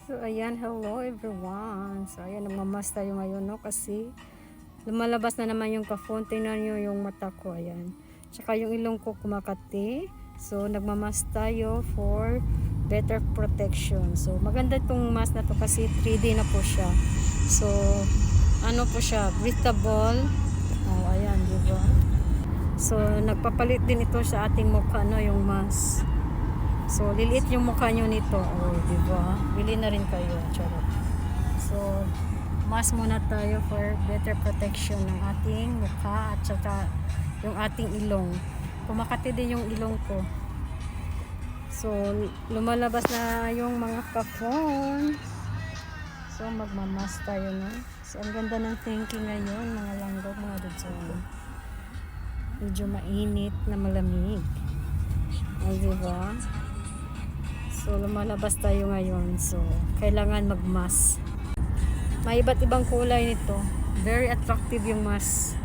So, ayan, hello everyone. So, ayan, nagmamas tayo ngayon, no? Kasi, lumalabas na naman yung ka-phone. Tingnan nyo yung mata ko, ayan. Tsaka yung ilong ko kumakati. So, nagmamas tayo for better protection. So, maganda itong mask na to kasi 3D na po siya. So, ano po siya, breathable. Oh, ayan, diba? So, nagpapalit din ito sa ating mukha, no? Yung mask. So, liliit yung mukha nyo nito. Oh, diba? Bili na rin kayo. Charot. So, mask muna tayo for better protection ng ating mukha at saka yung ating ilong. Kumakati din yung ilong ko. So, lumalabas na yung mga ka-phone. So, magmamask tayo na. So, ang ganda ng thinking ngayon, mga langgok, mga dudson. Medyo mainit na malamig. O, diba? So, lumalabas tayo ngayon. So, kailangan mag-mask. May iba't ibang kulay nito. Very attractive yung mask.